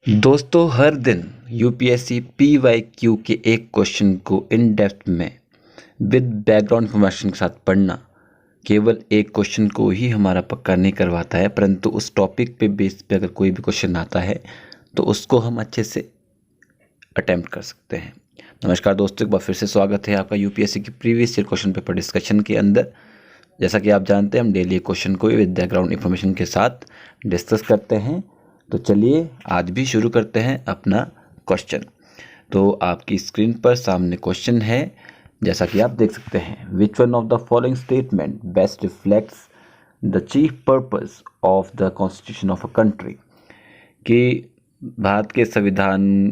दोस्तों, हर दिन UPSC PYQ के एक क्वेश्चन को इन डेप्थ में विद बैकग्राउंड इन्फॉर्मेशन के साथ पढ़ना केवल एक क्वेश्चन को ही हमारा पक्का नहीं करवाता है, परंतु उस टॉपिक पे बेस पे अगर कोई भी क्वेश्चन आता है तो उसको हम अच्छे से अटेम्प्ट कर सकते हैं। नमस्कार दोस्तों, एक बार फिर से स्वागत है आपका यूपीएससी की previous year question paper discussion के अंदर। जैसा कि आप जानते हैं, हम डेली क्वेश्चन को विद बैकग्राउंड इन्फॉर्मेशन के साथ डिस्कस करते हैं। तो चलिए आज भी शुरू करते हैं अपना क्वेश्चन। तो आपकी स्क्रीन पर सामने क्वेश्चन है, जैसा कि आप देख सकते हैं। Which one of the following statement best reflects the chief purpose of the constitution of a country. कि भारत के संविधान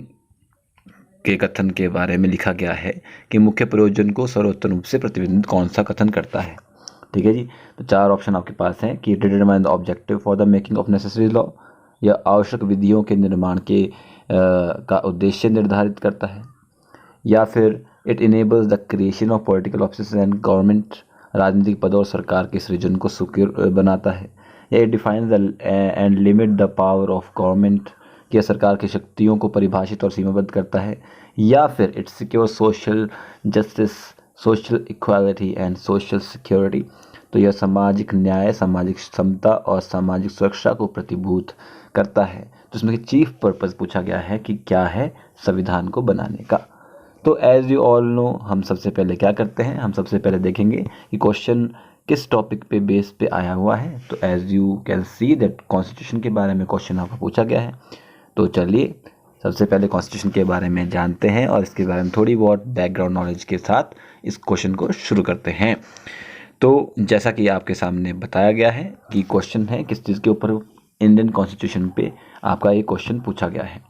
के कथन के बारे में लिखा गया है कि मुख्य प्रयोजन को सर्वोत्तम रूप से प्रतिबिंबित कौन सा कथन करता है। ठीक है जी। तो चार ऑप्शन आपके पास हैं कि determine the objective for the making of necessary law, या आवश्यक विधियों के निर्माण के का उद्देश्य निर्धारित करता है, या फिर it enables the creation of political office and government, राजनीतिक पदों और सरकार के सृजन को सिक्योर बनाता है, या it defines the end limit the power of government, कि सरकार की शक्तियों को परिभाषित और सीमाबद्ध करता है, या फिर it secure social justice, social equality and social security. तो यह सामाजिक न्याय, सामाजिक समता और सामाजिक सुरक्षा को प्रतिभूत करता है। तो इसमें चीफ पर्पस पूछा गया है कि क्या है संविधान को बनाने का। तो एज यू ऑल नो, हम सबसे पहले क्या करते हैं, हम सबसे पहले देखेंगे कि क्वेश्चन किस टॉपिक पे बेस पे आया हुआ है। तो as you can see that constitution के बारे में क्वेश्चन आपको पूछा गया है। तो चलिए सबसे पहले कॉन्स्टिट्यूशन के बारे में जानते हैं और इसके बारे में थोड़ी बहुत बैकग्राउंड नॉलेज के साथ इस क्वेश्चन को शुरू करते हैं। तो जैसा कि आपके सामने बताया गया है कि क्वेश्चन है किस चीज़ के ऊपर, इंडियन कॉन्स्टिट्यूशन पे आपका ये क्वेश्चन पूछा गया है।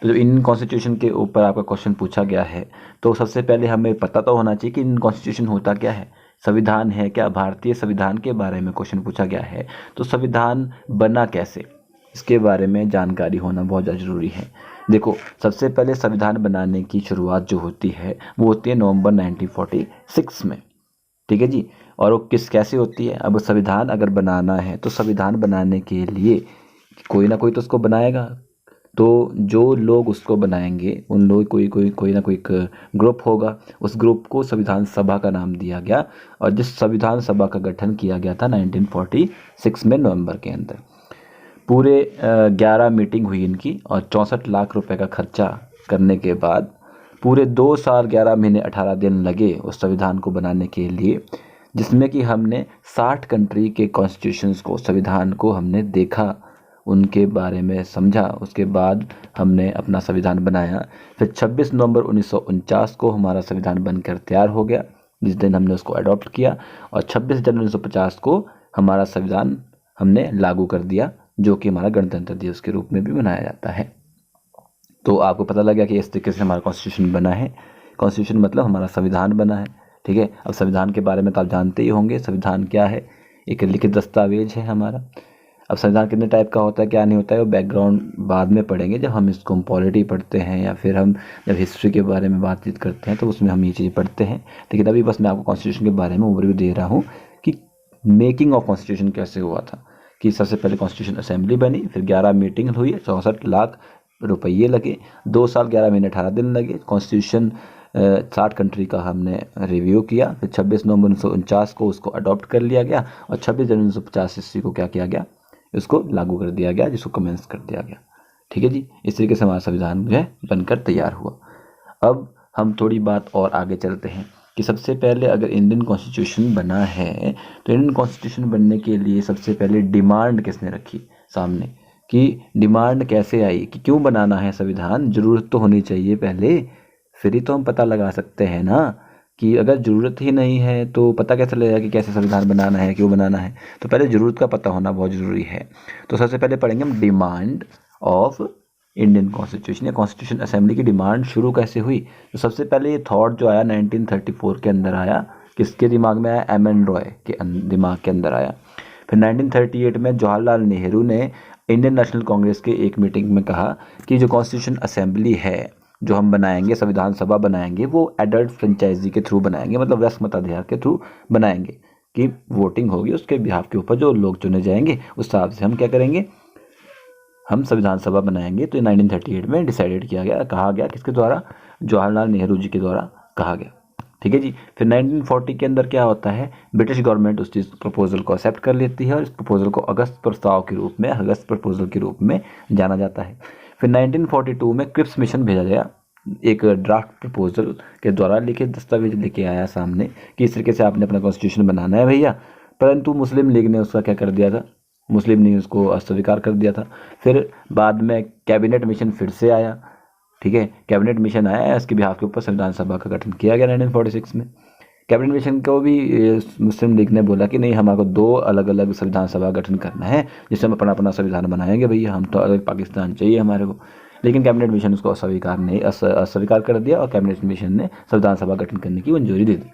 तो जब इंडियन कॉन्स्टिट्यूशन के ऊपर आपका क्वेश्चन पूछा गया है तो सबसे पहले हमें पता तो होना चाहिए कि इंडियन कॉन्स्टिट्यूशन होता क्या है, संविधान है क्या। भारतीय संविधान के बारे में क्वेश्चन पूछा गया है तो संविधान बना कैसे, इसके बारे में जानकारी होना बहुत ज़्यादा जरूरी है। देखो, सबसे पहले संविधान बनाने की शुरुआत जो होती है वो होती है नवंबर 1946 में। ठीक है जी। और वो कैसे होती है। अब संविधान अगर बनाना है तो संविधान बनाने के लिए कोई ना कोई तो उसको बनाएगा। तो जो लोग उसको बनाएंगे उन लोग कोई ना कोई एक ग्रुप होगा। उस ग्रुप को संविधान सभा का नाम दिया गया, और जिस संविधान सभा का गठन किया गया था 1946 में नवंबर के अंदर। पूरे 11 मीटिंग हुई इनकी, और 64 लाख रुपए का खर्चा करने के बाद पूरे 2 साल 11 महीने 18 दिन लगे उस संविधान को बनाने के लिए, जिसमें कि हमने 60 कंट्री के कॉन्स्टिट्यूशंस को, संविधान को हमने देखा, उनके बारे में समझा। उसके बाद हमने अपना संविधान बनाया। फिर 26 नवंबर 1949 को हमारा संविधान बनकर तैयार हो गया, जिस दिन हमने उसको अडॉप्ट किया। और 26 जनवरी 1950 को हमारा संविधान हमने लागू कर दिया, जो कि हमारा गणतंत्र दिवस के रूप में भी मनाया जाता है। तो आपको पता लग गया कि इस तरीके से हमारा कॉन्स्टिट्यूशन बना है। कॉन्स्टिट्यूशन मतलब हमारा संविधान बना है। ठीक है। अब संविधान के बारे में तो आप जानते ही होंगे, संविधान क्या है, एक लिखित दस्तावेज है हमारा। अब संविधान कितने टाइप का होता है, क्या नहीं होता है, वो बैकग्राउंड बाद में पढ़ेंगे जब हम इसको पॉलिटी पढ़ते हैं, या फिर हम जब हिस्ट्री के बारे में बातचीत करते हैं तो उसमें हम ये चीज़ें पढ़ते हैं। लेकिन अभी बस मैं आपको कॉन्स्टिट्यूशन के बारे में ओवरव्यू दे रहा हूँ कि मेकिंग ऑफ कॉन्स्टिट्यूशन कैसे हुआ था। कि सबसे पहले कॉन्स्टिट्यूशन असेंबली बनी, फिर 11 मीटिंग हुई, 64 लाख रुपये लगे, 2 साल 11 महीने 18 दिन लगे। कॉन्स्टिट्यूशन 60 कंट्री का हमने रिव्यू किया। फिर 26 नवंबर 1949 को उसको अडॉप्ट कर लिया गया, और 26 जनवरी 1950 ईस्वी को क्या किया गया, इसको लागू कर दिया गया, जिसको कमेंस कर दिया गया। ठीक है जी। इस तरीके से हमारा संविधान जो है बनकर तैयार हुआ। अब हम थोड़ी बात और आगे चलते हैं कि सबसे पहले अगर इंडियन कॉन्स्टिट्यूशन बना है तो इंडियन कॉन्स्टिट्यूशन बनने के लिए सबसे पहले डिमांड किसने रखी सामने, कि डिमांड कैसे आई कि क्यों बनाना है संविधान। ज़रूरत तो होनी चाहिए पहले, फिर ही तो हम पता लगा सकते हैं ना। कि अगर ज़रूरत ही नहीं है तो पता कैसे लगेगा कि कैसे संविधान बनाना है, क्यों बनाना है। तो पहले ज़रूरत का पता होना बहुत ज़रूरी है। तो सबसे पहले पढ़ेंगे हम डिमांड ऑफ इंडियन कॉन्स्टिट्यूशन, या कॉन्स्टिट्यूशन असेंबली की डिमांड शुरू कैसे हुई। तो सबसे पहले ये थॉट जो आया 1934 के अंदर आया, किसके दिमाग में आया, एम.एन. रॉय के दिमाग के अंदर आया। फिर 1938 में जवाहरलाल नेहरू ने इंडियन नेशनल कांग्रेस के एक मीटिंग में कहा कि जो कॉन्स्टिट्यूशन असेंबली है जो हम बनाएंगे, संविधान सभा बनाएंगे, वो एडल्ट फ्रेंचाइजी के थ्रू बनाएंगे, मतलब वयस्क मताधिकार के थ्रू बनाएंगे। कि वोटिंग होगी उसके बिहाफ के ऊपर, जो लोग चुने जाएंगे उस हिसाब से हम क्या करेंगे, हम संविधान सभा बनाएंगे। तो 1938 में डिसाइडेड किया गया, कहा गया, किसके द्वारा? जवाहरलाल नेहरू जी के द्वारा कहा गया। ठीक है जी। फिर 1940 के अंदर क्या होता है, ब्रिटिश गवर्नमेंट उस चीज़ प्रपोजल को एक्सेप्ट कर लेती है और इस प्रपोजल को अगस्त प्रस्ताव के रूप में, अगस्त प्रपोजल के रूप में जाना जाता है। फिर 1942 में क्रिप्स मिशन भेजा गया, एक ड्राफ्ट प्रपोजल के द्वारा लिखित दस्तावेज लेके आया सामने कि इस तरीके से आपने अपना कॉन्स्टिट्यूशन बनाना है भैया, परंतु मुस्लिम लीग ने उसका क्या कर दिया था, मुस्लिम लीग उसको अस्वीकार कर दिया था। फिर बाद में कैबिनेट मिशन फिर से आया, ठीक है, कैबिनेट मिशन आया, इसके बिहाफ के ऊपर संविधान सभा का गठन किया गया 1946 में। कैबिनेट मिशन को भी मुस्लिम लीग ने बोला कि नहीं, हमारे 2 अलग अलग संविधान सभा गठन करना है जिससे हम अपना अपना संविधान बनाएंगे भैया, हम तो अलग पाकिस्तान चाहिए हमारे को। लेकिन कैबिनेट मिशन उसको अस्वीकार कर दिया और कैबिनेट मिशन ने संविधान सभा गठन करने की मंजूरी दे दी।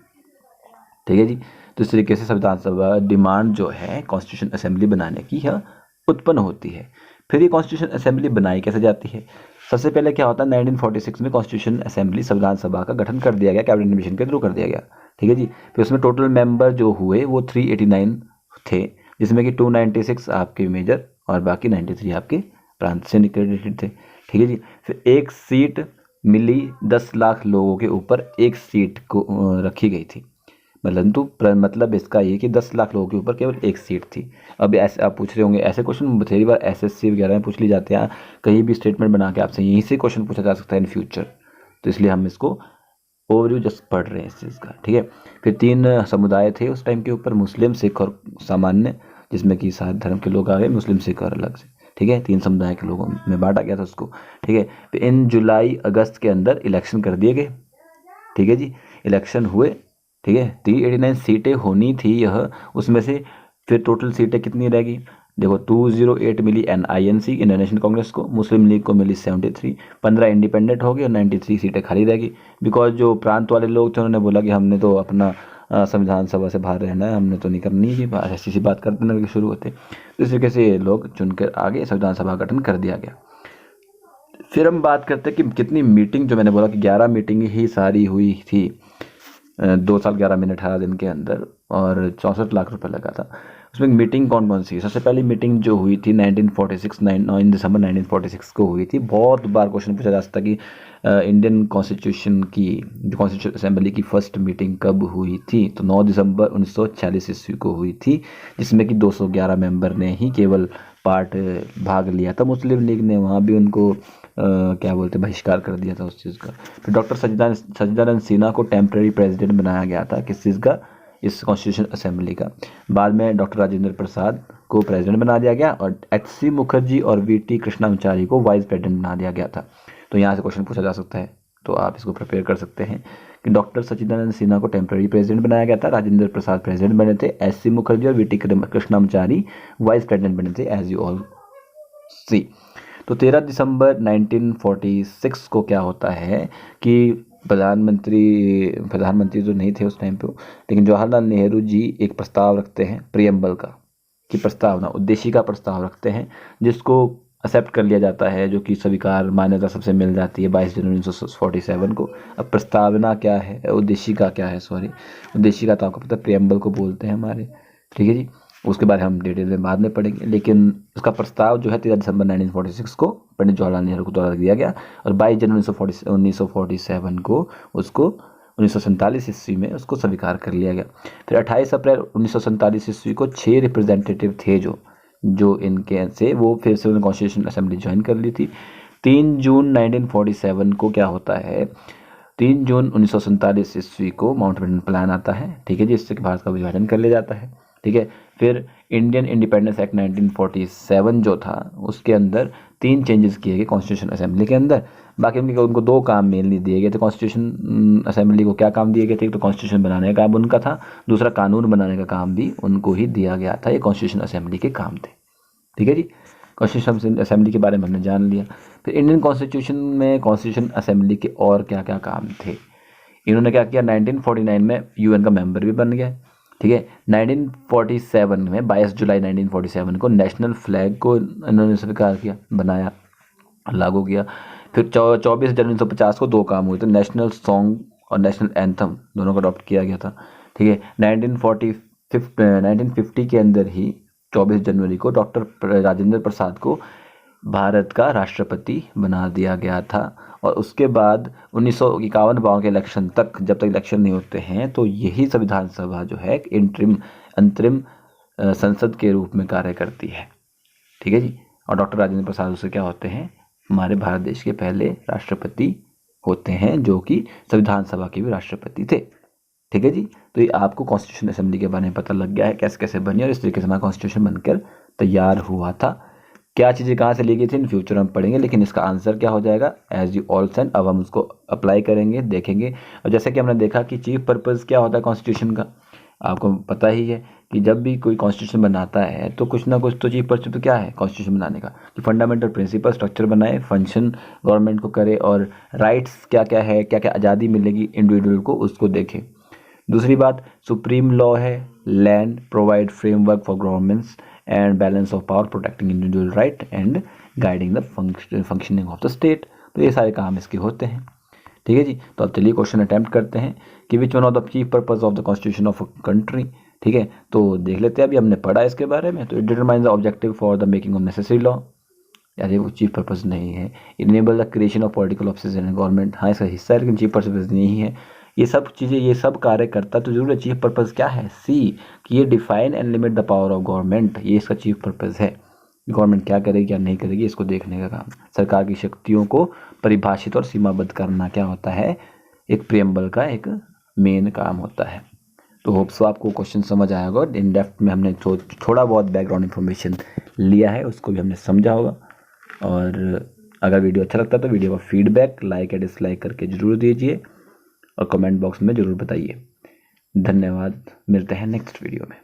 ठीक है जी। तो इस तरीके से संविधान सभा डिमांड जो है कॉन्स्टिट्यूशन असेंबली बनाने की यह उत्पन्न होती है। फिर ये कॉन्स्टिट्यूशन असेंबली बनाई कैसे जाती है? सबसे पहले क्या होता है, 1946 में कॉन्स्टिट्यूशन असेंबली संविधान सभा का गठन कर दिया गया, कैबिनेट मिशन के थ्रू कर दिया गया। ठीक है जी। फिर उसमें टोटल मेंबर जो हुए वो 389 थे, जिसमें कि 296 आपके मेजर और बाकी 93 आपके प्रांत से निकलेटेड थे। ठीक है जी। फिर एक सीट मिली 10 लाख लोगों के ऊपर एक सीट को रखी गई थी, मतलब इसका ये कि 10 लाख लोगों के ऊपर केवल एक सीट थी। अब ऐसे आप पूछ रहे होंगे, ऐसे क्वेश्चन बथेरी बार एसएससी वगैरह में पूछ ली जाते हैं, कहीं भी स्टेटमेंट बना के आपसे यहीं से क्वेश्चन पूछा जा सकता है इन फ्यूचर, तो इसलिए हम इसको ओवरव्यू जस्ट पढ़ रहे हैं इस चीज़ का। ठीक है। फिर 3 समुदाय थे उस टाइम के ऊपर, मुस्लिम, सिख और सामान्य, जिसमें कि सारे धर्म के लोग आ गए, मुस्लिम, सिख और अलग से। ठीक है, 3 समुदाय के लोगों में बांटा गया था उसको। ठीक है। फिर इन जुलाई अगस्त के अंदर इलेक्शन कर दिए गए। ठीक है जी। इलेक्शन हुए। ठीक है। 389 सीटें होनी थी यह, उसमें से फिर टोटल सीटें कितनी रहेगी? देखो, 208 मिली NINC, इंडियन नेशनल कांग्रेस को, मुस्लिम लीग को मिली 73, 15 इंडिपेंडेंट हो गई और 93 सीटें खाली रहेगी। बिकॉज जो प्रांत वाले लोग थे उन्होंने बोला कि हमने तो अपना संविधान सभा से बाहर रहना है, हमने तो नहीं करनी है, ऐसी सी बात करते ना शुरू होते। तो इस तरीके से लोग चुनकर आगे संविधान सभा गठन कर दिया गया। फिर हम बात करते हैं कि कितनी मीटिंग, जो मैंने बोला कि 11 मीटिंग ही सारी हुई थी 2 साल 11 महीने 18 दिन के अंदर, और 64 लाख रुपए लगा था। उसमें मीटिंग कौन कौन सी? सबसे पहली मीटिंग जो हुई थी 1946, 9 दिसंबर 1946 को हुई थी। बहुत बार क्वेश्चन पूछा जा सकता कि इंडियन कॉन्स्टिट्यूशन की, जो कॉन्स्टिट्यूशन असेंबली की फर्स्ट मीटिंग कब हुई थी? तो 9 दिसंबर 1946 ईस्वी को हुई थी, जिसमें कि 211 मेंबर ने ही केवल भाग लिया था। मुस्लिम लीग ने वहाँ भी उनको क्या बोलते, बहिष्कार कर दिया था उस चीज़ का। फिर डॉक्टर सच्चिदानंद सिन्हा को टेम्पररी प्रेसिडेंट बनाया गया था, किस चीज़ का? इस कॉन्स्टिट्यूशन असेंबली का। बाद में डॉक्टर राजेंद्र प्रसाद को प्रेसिडेंट बना दिया गया और HC मुखर्जी और VT कृष्णाचारी को वाइस प्रेसिडेंट बना दिया गया था। तो यहाँ से क्वेश्चन पूछा जा सकता है, तो आप इसको प्रिपेयर कर सकते हैं कि डॉक्टर सच्चिदानंद सिन्हा को टेम्पररी प्रेसिडेंट बनाया गया था, राजेंद्र प्रसाद प्रेसिडेंट बने थे, HC मुखर्जी और VT कृष्णाचारी वाइस प्रेसिडेंट बने थे, एज यू ऑल सी। तो 13 दिसंबर 1946 को क्या होता है कि प्रधानमंत्री तो नहीं थे उस टाइम पे, लेकिन जवाहरलाल नेहरू जी एक प्रस्ताव रखते हैं प्रियम्बल का, कि प्रस्तावना, उद्देशिका प्रस्ताव रखते हैं, जिसको एक्सेप्ट कर लिया जाता है, जो कि स्वीकार मान्यता सबसे मिल जाती है 22 जनवरी 1947 को। अब प्रस्तावना क्या है, उद्देशिका क्या है, उद्देशिका तो आपको पता है प्रियम्बल को बोलते हैं हमारे। ठीक है जी। उसके बारे में हम डिटेल में बाद में पढ़ेंगे, लेकिन उसका प्रस्ताव जो है 13 दिसंबर 1946 को पंडित जवाहरलाल नेहरू को द्वारा दिया गया और 22 जनवरी 1947 को उसको 1947 ईस्वी में उसको स्वीकार कर लिया गया। फिर 28 अप्रैल 1947 ईस्वी को 6 रिप्रेजेंटेटिव थे जो इनके से वो फिर से उन्होंने कॉन्स्टिट्यूशन असेंबली ज्वाइन कर ली थी। 3 जून 1947 को क्या होता है, 3 जून 1947 ईस्वी को माउंटबेटन प्लान आता है। ठीक है जी। इससे भारत का विभाजन कर लिया जाता है। ठीक है। फिर इंडियन इंडिपेंडेंस एक्ट 1947 जो था, उसके अंदर 3 चेंजेस किए गए कॉन्स्टिट्यूशन असेंबली के अंदर। बाकी उनको 2 काम मेनली दिए गए थे कॉन्स्टिट्यूशन असेंबली को। क्या काम दिए गए थे? एक तो कॉन्स्टिट्यूशन बनाने का काम उनका था, दूसरा कानून बनाने का काम भी उनको ही दिया गया था। ये कॉन्स्टिट्यूशन असेंबली के काम थे। ठीक है जी। कॉन्स्टिट्यूशन असेंबली के बारे में हमने जान लिया। फिर इंडियन कॉन्स्टिट्यूशन में कॉन्स्टिट्यूशन असेंबली के और क्या क्या काम थे? इन्होंने क्या किया, 1949 में UN का मेंबर भी बन गया। ठीक है। 1947 में 22 जुलाई 1947 को नेशनल फ्लैग को इन्होंने स्वीकार किया, बनाया, लागू किया। फिर 24 जनवरी 1950 को 2 काम हुए थे, नेशनल सॉन्ग और नेशनल एंथम दोनों को अडॉप्ट किया गया था। ठीक है। 1950 के अंदर ही 24 जनवरी को डॉक्टर राजेंद्र प्रसाद को भारत का राष्ट्रपति बना दिया गया था। और उसके बाद 1951-52 के इलेक्शन तक, जब तक इलेक्शन नहीं होते हैं, तो यही संविधान सभा जो है अंतरिम संसद के रूप में कार्य करती है। ठीक है जी। और डॉक्टर राजेंद्र प्रसाद उससे क्या होते हैं, हमारे भारत देश के पहले राष्ट्रपति होते हैं, जो कि संविधान सभा के भी राष्ट्रपति थे। ठीक है जी। तो ये आपको कॉन्स्टिट्यूशन असेंबली के बारे में पता लग गया है, कैसे कैसे बनी और इस तरीके से हमारा कॉन्स्टिट्यूशन बनकर तैयार हुआ था। क्या चीज़ें कहाँ से ली गई थी इन फ्यूचर हम पढ़ेंगे, लेकिन इसका आंसर क्या हो जाएगा, एज यू ऑल सेंड। अब हम उसको अप्लाई करेंगे, देखेंगे। और जैसे कि हमने देखा कि चीफ पर्पज़ क्या होता है कॉन्स्टिट्यूशन का, आपको पता ही है कि जब भी कोई कॉन्स्टिट्यूशन बनाता है तो कुछ ना कुछ तो चीफ पर्पज़ तो क्या है कॉन्स्टिट्यूशन बनाने का, कि फंडामेंटल प्रिंसिपल स्ट्रक्चर बनाए, फंक्शन गवर्नमेंट को करे, और राइट्स क्या क्या है, क्या क्या आज़ादी मिलेगी इंडिविजुअल को, उसको देखे। दूसरी बात, सुप्रीम लॉ है, land provide framework for governments and balance of power, protecting individual right and guiding the functioning of the state. तो ये सारे काम इसके होते हैं। ठीक है जी। तो अब चलिए क्वेश्चन अटैम्प्ट करते हैं कि which one of the chief purpose of the constitution of a country. ठीक है, तो देख लेते हैं, अभी हमने पढ़ा इसके बारे में। तो it determine the objective for the making of necessary law, यानी वो चीफ पर्पज नहीं है। Enable the creation of political office in government, हाँ इसका हिस्सा है लेकिन चीफ पर्पज नहीं है। ये सब चीज़ें, ये सब कार्य करता तो जरूर है। चीफ पर्पज़ क्या है, सी, कि ये define and limit the power of government, ये इसका चीफ पर्पज़ है। गवर्नमेंट क्या करेगी क्या नहीं करेगी इसको देखने का काम। सरकार की शक्तियों को परिभाषित और सीमाबद्ध करना क्या होता है, एक प्रियम्बल का एक मेन काम होता है। तो होप्स आपको क्वेश्चन समझ आया होगा। इन डेप्थ में हमने थोड़ा बहुत बैकग्राउंड इन्फॉर्मेशन लिया है, उसको भी हमने समझा होगा। और अगर वीडियो अच्छा लगता है तो वीडियो का फीडबैक लाइक या डिसलाइक करके ज़रूर दीजिए और कमेंट बॉक्स में ज़रूर बताइए। धन्यवाद, मिलते हैं नेक्स्ट वीडियो में।